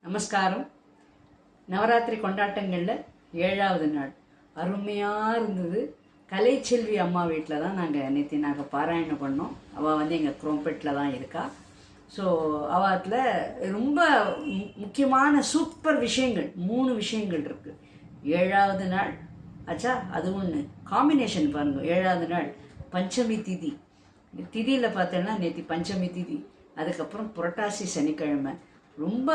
நமஸ்காரம். நவராத்திரி கொண்டாட்டங்களில் 7வது நாள் அருமையாக இருந்தது. கலைச்செல்வி அம்மா வீட்டில் தான் நாங்கள் பாராயணம் பண்ணோம். அவள் எங்கள் குரோம்பெட்டில் தான் இருக்கா. ஸோ அவத்தில் ரொம்ப முக்கியமான சூப்பர் விஷயங்கள் 3 விஷயங்கள் இருக்குது. 7வது நாள் ஆச்சா, அது ஒன்று. காம்பினேஷன் பாருங்கள். 7வது நாள் பஞ்சமி திதி. திதியில் பார்த்தோன்னா நேற்று பஞ்சமி திதி, அதுக்கப்புறம் புரட்டாசி சனிக்கிழமை. ரொம்ப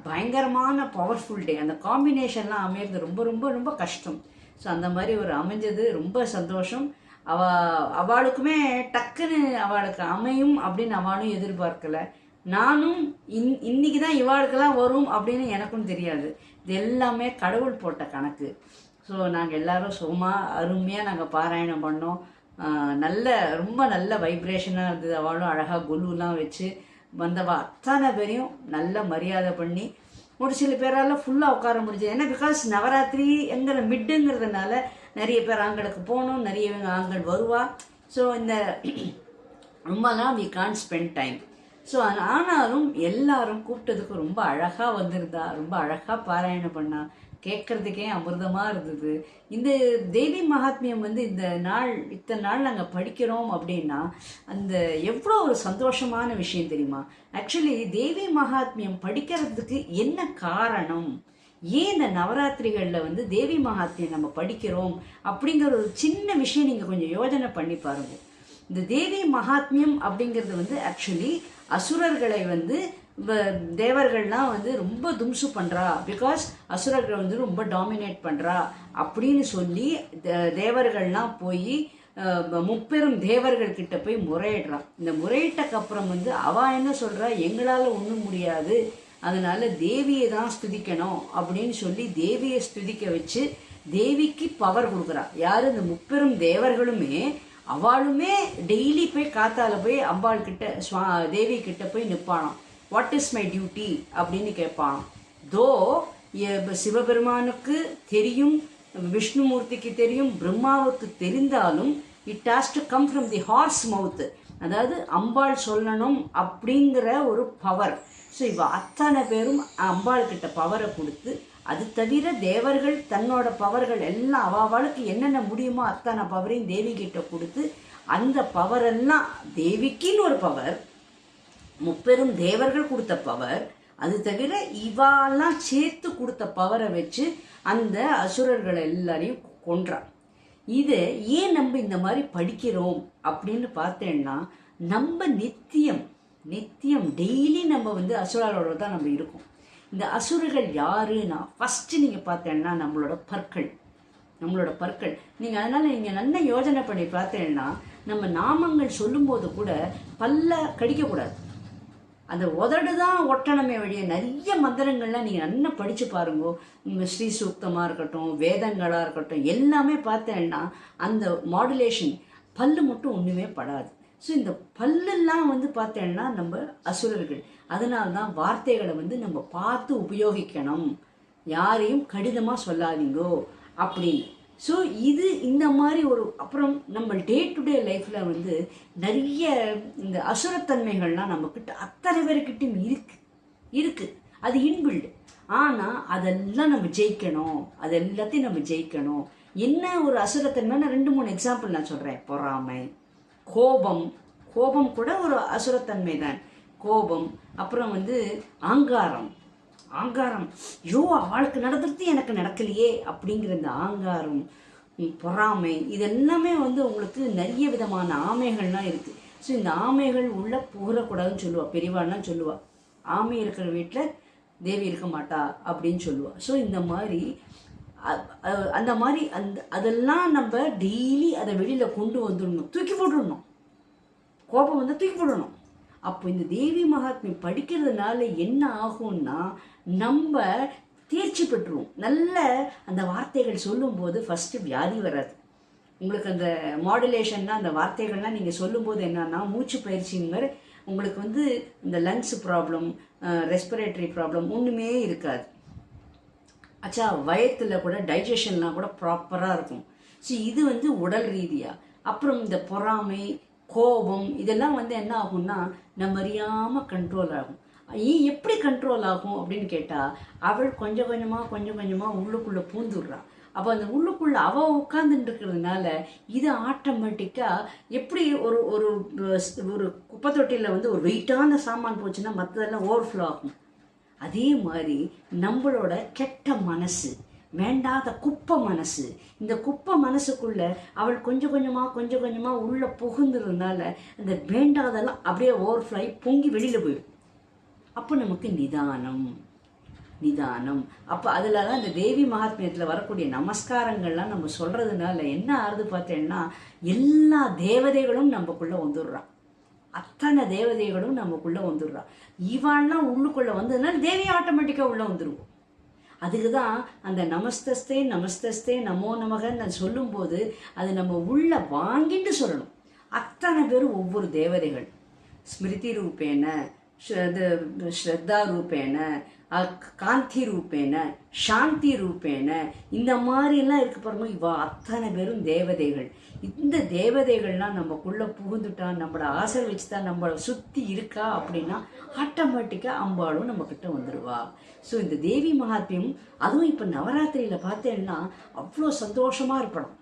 பயங்கரமான பவர்ஃபுல் டே. அந்த காம்பினேஷன்லாம் அமையிறது ரொம்ப ரொம்ப ரொம்ப கஷ்டம். ஸோ அந்த மாதிரி ஒரு அமைஞ்சது ரொம்ப சந்தோஷம். அவளுக்குமே டக்குன்னு அவளுக்கு அமையும் அப்படின்னு அவளும் எதிர்பார்க்கலை. நானும் இன்னைக்கு தான் இவாளுக்கெல்லாம் வரும் அப்படின்னு எனக்கும் தெரியாது. இது எல்லாமே கடவுள் போட்ட கணக்கு. ஸோ நாங்கள் எல்லாரும் சுகமாக அருமையாக நாங்கள் பாராயணம் பண்ணோம். ரொம்ப நல்ல வைப்ரேஷனாக இருந்தது. அவளும் அழகாக குலுலாம் வச்சு வந்தவா அத்தனை பேரையும் நல்ல மரியாதை பண்ணி, ஒரு சில பேரால் ஃபுல்லாக உட்கார முடிஞ்சது. ஏன்னா பிகாஸ் நவராத்திரி எங்களை மிட்டுங்கிறதுனால நிறைய பேர் ஆண்களுக்கு போகணும், நிறைய ஆண்கள் வருவா. ஸோ இந்த ரொம்பலாம் we can't spend time. So ஆனாலும் எல்லாரும் கூப்பிட்டதுக்கு ரொம்ப அழகாக வந்திருந்தா, ரொம்ப அழகாக பாராயணம் பண்ணா. கேட்கறதுக்கே அமிர்தமாக இருந்தது. இந்த தேவி மகாத்மியம் இத்தனை நாள் நாங்கள் படிக்கிறோம் அப்படின்னா அந்த எவ்வளோ ஒரு சந்தோஷமான விஷயம் தெரியுமா? ஆக்சுவலி தேவி மகாத்மியம் படிக்கிறதுக்கு என்ன காரணம், ஏன் இந்த நவராத்திரிகளில் தேவி மகாத்மியம் நம்ம படிக்கிறோம் அப்படிங்கிற ஒரு சின்ன விஷயம் நீங்கள் கொஞ்சம் யோஜனை பண்ணி பாருங்க. இந்த தேவி மகாத்மியம் அப்படிங்கிறது ஆக்சுவலி அசுரர்களை தேவர்கள்லாம் ரொம்ப தும்சு பண்ணுறா, பிகாஸ் அசுரர்கள் ரொம்ப டாமினேட் பண்ணுறா அப்படின்னு சொல்லி தேவர்கள்லாம் போய் முப்பெரும் தேவர்கள் கிட்ட போய் முறையிடுறான். இந்த முறையிட்டக்கு அப்புறம் அவ என்ன சொல்கிறா, எங்களால் ஒன்றும் முடியாது, அதனால தேவியை தான் ஸ்துதிக்கணும் அப்படின்னு சொல்லி தேவியை ஸ்துதிக்க வச்சு தேவிக்கு பவர் கொடுக்குறா. யார்? இந்த முப்பெரும் தேவர்களுமே அவளுமே டெய்லி போய் காத்தால போய் அம்பாள் கிட்ட தேவி கிட்ட போய் நிற்பானாம். வாட் இஸ் மை டியூட்டி அப்படின்னு கேட்பான். தோ சிவபெருமானுக்கு தெரியும், விஷ்ணுமூர்த்திக்கு தெரியும், பிரம்மாவுக்கு தெரிந்தாலும் it has to come from the horse mouth. அதாவது அம்பாள் சொல்லணும் அப்படிங்கிற ஒரு பவர். ஸோ இவ அத்தனை பேரும் அம்பாள் கிட்ட பவரை கொடுத்து, அது தவிர தேவர்கள் தன்னோட பவர்கள் எல்லாம் அவளுக்கு என்னென்ன முடியுமோ அத்தனை பவரையும் தேவி கிட்ட கொடுத்து, அந்த பவரெல்லாம் தேவிக்குன்னு ஒரு பவர், முப்பெரும் தேவர்கள் கொடுத்த பவர், அது தவிர இவாலாம் சேர்த்து கொடுத்த பவரை வச்சு அந்த அசுரர்கள் எல்லாரையும் கொன்றான். இதை ஏன் நம்ம இந்த மாதிரி படிக்கிறோம் அப்படின்னு பார்த்தேன்னா, நம்ம நித்தியம் டெய்லி நம்ம அசுரர்களோட தான் நம்ம இருக்கோம். இந்த அசுரர்கள் யாருன்னா ஃபஸ்ட்டு நீங்கள் பார்த்தேன்னா நம்மளோட பற்கள். நீங்கள் அதனால் நீங்கள் நல்லா யோஜனை பண்ணி பார்த்தேன்னா, நம்ம நாமங்கள் சொல்லும்போது கூட பல்ல கடிக்கக்கூடாது, அந்த உதடு தான் ஒட்டணமே வழியே. நிறைய மந்திரங்கள்லாம் நீங்கள் நல்லா படித்து பாருங்கோ. ஸ்ரீ சூக்தமாக இருக்கட்டும், வேதங்களாக இருக்கட்டும், எல்லாமே பார்த்தேன்னா அந்த மாடுலேஷன் பல்லு மட்டும் ஒன்றுமே படாது. ஸோ இந்த பல்லெல்லாம் பார்த்தேன்னா நம்ம அசுரர்கள். அதனால்தான் வார்த்தைகளை நம்ம பார்த்து உபயோகிக்கணும், யாரையும் கடிதமாக சொல்லாதீங்கோ அப்படின்னு. ஸோ இது இந்த மாதிரி ஒரு அப்புறம் நம்ம டே டு டே லைஃப்பில் நிறைய இந்த அசுரத்தன்மைகள்லாம் நம்மக்கிட்ட அத்தனை பேருக்கிட்டையும் இருக்குது. அது இன்பில்டு. ஆனால் அதெல்லாம் நம்ம ஜெயிக்கணும், அது எல்லாத்தையும் நம்ம ஜெயிக்கணும். என்ன ஒரு அசுரத்தன்மைன்னா 2-3 எக்ஸாம்பிள் நான் சொல்கிறேன். பொறாமை, கோபம் கூட ஒரு அசுரத்தன்மை தான். கோபம், அப்புறம் ஆங்காரம், ஐயோ அவளுக்கு நடந்துட்டு எனக்கு நடக்கலையே அப்படிங்கிற இந்த ஆங்காரம், பொறாமை, இதெல்லாமே உங்களுக்கு நிறைய விதமான ஆமைகள்லாம் இருக்குது. ஸோ இந்த ஆமைகள் உள்ள புகழக்கூடாதுன்னு சொல்லுவா பெரியவாள்லாம் சொல்லுவா. ஆமை இருக்கிற வீட்டில் தேவி இருக்க மாட்டா அப்படின்னு சொல்லுவா. ஸோ இந்த மாதிரி அதெல்லாம் நம்ம டெய்லி அதை வெளியில் கொண்டு வந்துடணும், தூக்கி போட்டுடணும். கோபம் தூக்கி போடணும். அப்போ இந்த தேவி மகாத்மியம் படிக்கிறதுனால என்ன ஆகும்னா, நம்ம தேர்ச்சி பெற்றுவோம். நல்ல அந்த வார்த்தைகள் சொல்லும்போது ஃபஸ்ட்டு வியாதி வராது. உங்களுக்கு அந்த மாடுலேஷன்னா அந்த வார்த்தைகள்லாம் நீங்கள் சொல்லும்போது என்னன்னா, மூச்சு பயிற்சிங்கிற உங்களுக்கு இந்த லங்ஸ் ப்ராப்ளம், ரெஸ்பிரேட்டரி ப்ராப்ளம் ஒன்றுமே இருக்காது. ஆச்சா, வயத்தில் கூட டைஜஷன்லாம் கூட ப்ராப்பராக இருக்கும். ஸோ இது உடல் ரீதியாக. அப்புறம் இந்த பொறாமை, கோபம் இதெல்லாம் என்ன ஆகும்னா நம்ம அறியாமல் கண்ட்ரோல் ஆகும். எப்படி கண்ட்ரோல் ஆகும் அப்படின்னு கேட்டால், அவள் கொஞ்சம் கொஞ்சமாக உள்ளுக்குள்ளே பூந்துடுறான். அப்போ அந்த உள்ளுக்குள்ளே அவள் உட்காந்துட்டு இருக்கிறதுனால இது ஆட்டோமேட்டிக்காக எப்படி ஒரு ஒரு ஒரு குப்பை தொட்டியில் வந்து ஒரு வெயிட்டான சாமான் போச்சுன்னா மற்றதெல்லாம் ஓவர்ஃப்ளோ ஆகும். அதே மாதிரி நம்மளோட கெட்ட மனசு, வேண்டாத குப்பை மனசு, இந்த குப்பை மனசுக்குள்ள அவள் கொஞ்சம் கொஞ்சமாக உள்ளே புகுந்துறதுனால அந்த வேண்டாதெல்லாம் அப்படியே ஓவர்ஃப்ளோ பொங்கி வெளியில் போயிடும். அப்போ நமக்கு நிதானம். அப்போ அதில் தான் இந்த தேவி மகாத்மியத்தில் வரக்கூடிய நமஸ்காரங்கள்லாம் நம்ம சொல்கிறதுனால என்ன ஆறுது பார்த்தேன்னா, எல்லா தேவதைகளும் நமக்குள்ளே வந்துடுறான். அத்தனை தேவதைகளும் நமக்குள்ளே வந்துடுறான். இவாள்லாம் உள்ளுக்குள்ளே வந்ததுனால தேவி ஆட்டோமேட்டிக்காக உள்ளே வந்துடுவோம். அதுக்கு தான் அந்த நமஸ்தஸ்தே நமோ நமகன்னு சொல்லும்போது அது நம்ம உள்ள வாங்கிட்டு சொல்லணும். அத்தனை பேரும் ஒவ்வொரு தேவதைகள், ஸ்மிருதி ரூபேன, ஸ்ரத்தா ரூபேன, காந்தி ரூபேன, சாந்தி ரூபேன, இந்த மாதிரிலாம் இருக்கு பாருங்க. இவா அத்தனை பேரும் தேவதைகள். இந்த தேவதைகள்லாம் நமக்குள்ளே புகுந்துட்டா, நம்மளை ஆசீர்வச்சுதான் நம்மளை சுற்றி இருக்கா அப்படின்னா ஆட்டோமேட்டிக்காக அம்பாளும் நம்மக்கிட்ட வந்துடுவா. ஸோ இந்த தேவி மகாத்மியம், அதுவும் இப்போ நவராத்திரியில் பார்த்தேன்னா அவ்வளோ சந்தோஷமாக இருப்பணும்.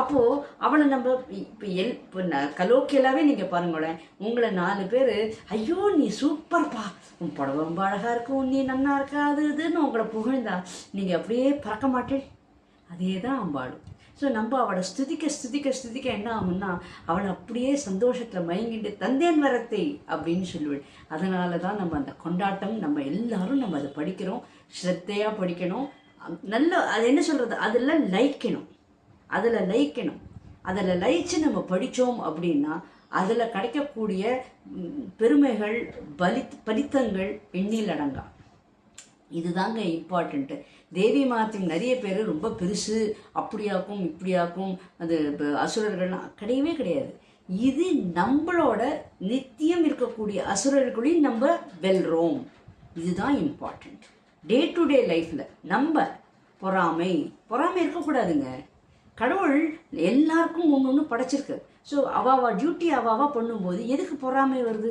அப்போது அவளை நம்ம இப்போ கலோக்கியலாகவே நீங்கள் பாருங்களேன், உங்களை 4 பேர் ஐயோ நீ சூப்பர்ப்பா, உன் புடவை ரொம்ப அழகாக இருக்கும், நீ நன்னா இருக்கா, அது இதுன்னு உங்களை புகழ்ந்தா நீங்கள் அப்படியே பறக்க மாட்டேன். அதே தான் அம்பாளும். ஸோ நம்ம அவளை ஸ்துதிக்க என்ன ஆகும்னா அவளை அப்படியே சந்தோஷத்தில் மயங்கிட்டு தந்தேன் வரத்தை அப்படின்னு சொல்லுவேன். அதனால தான் நம்ம அந்த கொண்டாட்டம், நம்ம எல்லாரும் நம்ம அதை படிக்கிறோம், ஸ்ரத்தையாக படிக்கணும். நல்ல அது என்ன சொல்கிறது, அதில் லயிக்கணும். அதில் லயிச்சு நம்ம படித்தோம் அப்படின்னா அதில் கிடைக்கக்கூடிய பெருமைகள், பலித்தங்கள் எண்ணில் அடங்கா. இதுதாங்க இம்பார்ட்டண்ட்டு. தேவி மகாத்மியம் நிறைய பேர் ரொம்ப பெருசு, அப்படியாக்கும் இப்படியாக்கும், அது அசுரர்கள்லாம் கிடையவே கிடையாது. இது நம்மளோட நித்தியம் இருக்கக்கூடிய அசுரர்களையும் நம்ம வெல்றோம். இதுதான் இம்பார்ட்டண்ட். டே டு டே லைஃப்பில் நம்ம பொறாமை இருக்கக்கூடாதுங்க. கடவுள் எல்லாருக்கும் ஒன்று படைச்சிருக்கு. ஸோ அவாவா டியூட்டி அவாவா பண்ணும்போது எதுக்கு பொறாமை வருது?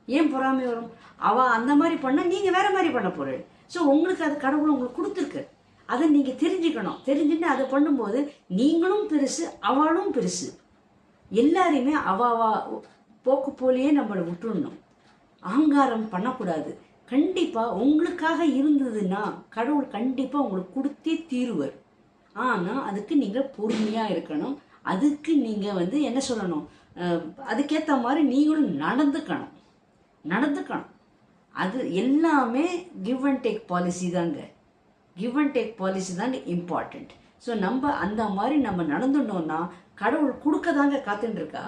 ஏன் பொறாமை வரும்? அந்த மாதிரி பண்ணால் நீங்கள் வேறு மாதிரி பண்ண போகிறேன். ஸோ உங்களுக்கு அது கடவுள் உங்களுக்கு கொடுத்துருக்கு. அதை நீங்கள் தெரிஞ்சுட்டு அதை பண்ணும்போது நீங்களும் பெருசு, அவளும் பெருசு. எல்லாரையுமே அவாவா போக்கு போலேயே நம்மளை விட்டுடணும். அகங்காரம் பண்ணக்கூடாது. கண்டிப்பாக உங்களுக்காக இருந்ததுன்னா கடவுள் கண்டிப்பாக உங்களுக்கு கொடுத்தே தீருவர். ஆனால் அதுக்கு நீங்கள் பொறுமையாக இருக்கணும். அதுக்கு நீங்கள் என்ன சொல்லணும், அதுக்கேற்ற மாதிரி நீங்களும் நடந்துக்கணும். அது எல்லாமே கிவ் அண்ட் டேக் பாலிசி தாங்க. இம்பார்ட்டண்ட். ஸோ நம்ம அந்த மாதிரி நம்ம நடந்துட்டோம்னா கடவுள் கொடுக்க தாங்க காத்துட்டுருக்கா.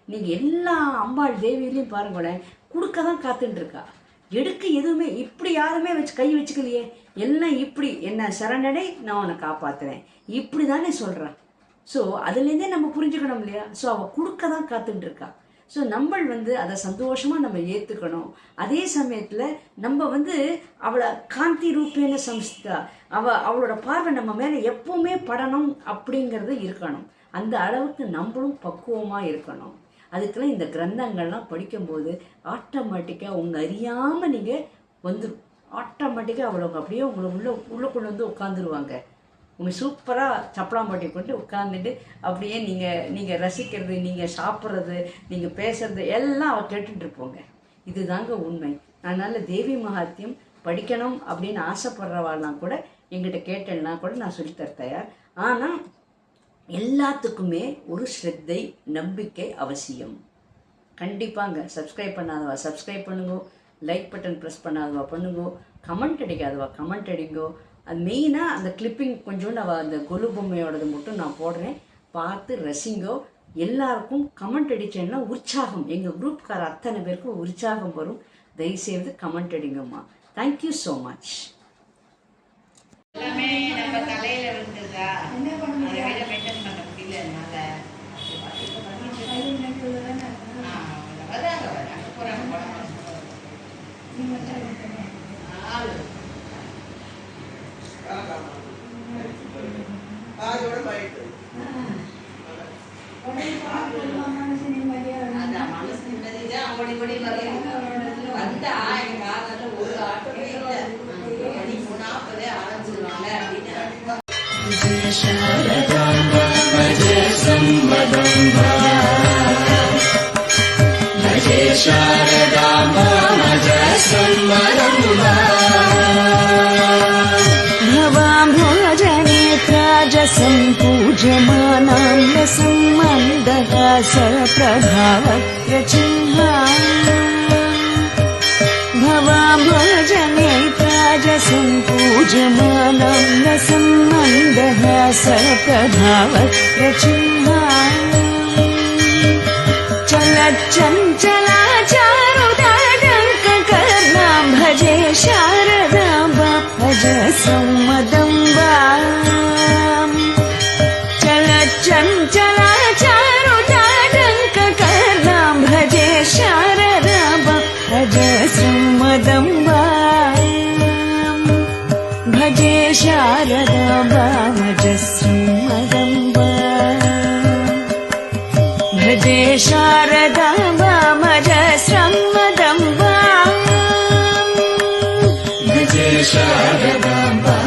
நீங்கள் எல்லா அம்பாள் தேவியிலையும் பாருங்களேன், கொடுக்க தான் காத்துட்டுருக்கா. எடுக்க எதுவுமே இப்படி யாருமே கை வச்சுக்கலையே. எல்லாம் இப்படி என்ன சரணடை, நான் உன்னை காப்பாற்றுறேன், இப்படி தானே சொல்கிறான். ஸோ அதுலேருந்தே நம்ம புரிஞ்சுக்கணும் இல்லையா? ஸோ அவள் கொடுக்க தான் காத்துட்டு இருக்கா. ஸோ நம்ம அதை சந்தோஷமாக நம்ம ஏற்றுக்கணும். அதே சமயத்தில் நம்ம அவளை காந்தி ரூபேன சம்ஸ்தா, அவளோட பார்வை நம்ம மேலே எப்பவுமே படணும் அப்படிங்கிறது இருக்கணும். அந்த அளவுக்கு நம்மளும் பக்குவமாக இருக்கணும். அதுக்கெல்லாம் இந்த கிரந்தங்கள்லாம் படிக்கும்போது ஆட்டோமேட்டிக்காக உங்கள் அறியாமல் நீங்கள் ஆட்டோமேட்டிக்காக அவ்வளோ அப்படியே உங்களை உள்ளுக்குள்ளே உட்காந்துருவாங்க. உங்கள் சூப்பராக சப்பலாம்பட்டி கொண்டு உட்காந்துட்டு அப்படியே நீங்கள் ரசிக்கிறது, நீங்கள் சாப்பிட்றது, நீங்கள் பேசுறது எல்லாம் அவள் கேட்டுட்ருப்போங்க. இதுதாங்க உண்மை. அதனால் தேவி மகாத்மியம் படிக்கணும் அப்படின்னு ஆசைப்படுறவாள்லாம் கூட எங்கிட்ட கேட்டேன்னா கூட நான் சொல்லித்தர தயார். ஆனால் எல்லாத்துக்குமே ஒரு ஸ்ரத்தை, நம்பிக்கை அவசியம். கண்டிப்பாங்க. சப்ஸ்கிரைப் பண்ணாதவா சப்ஸ்கிரைப் பண்ணுங்கோ, லைக் பட்டன் ப்ரெஸ் பண்ணாதவா பண்ணுங்கோ, கமெண்ட் அடிக்காதவா கமெண்ட் அடிங்கோ. அது மெயினாக அந்த கிளிப்பிங் கொஞ்சோண்டு அந்த கொலு பொம்மையோடது மட்டும் நான் போடுறேன், பார்த்து ரசிங்கோ. எல்லாருக்கும் கமெண்ட் அடித்தேன்னா உற்சாகம், எங்கள் குரூப்கார அத்தனை பேருக்கும் உற்சாகம் வரும். தயவுசெய்து கமெண்ட் அடிங்கம்மா. Thank you so much. எல்லாமே நம்ம தலையில இருந்ததா மெயின்டைன் பண்ண முடியல. மனசு நிம்மதியா மனசு நிம்மதியா ஓடி ஓடி வந்தா शारदाम्बा भजे सम्मदम्बा भजे शारदाम्बा भजे सम्मदम्बा भवाम्भोजनेत्राजसम्पूज्यमानां रसम्मन्दहासप्रभावक्रचिह्ना भवाम्भोजनेत्राजसम्पूज्यमानां रसम्मन्दहासप्रभावक्रचिह्ना चलच्चञ्चलाचारुदाडङ्ककर्णां भजे शारदाम्बा भज सम्मदम्बा चलच्चञ्चलाचारुदाडङ्ककर्णां भजे शारदाम्बा भज सम्मदम्बा भजे शारदाम्बा भज सम्मदम्बा भजे शारदाम्बा भज सम्मदम्बा भजे शारदाम्बा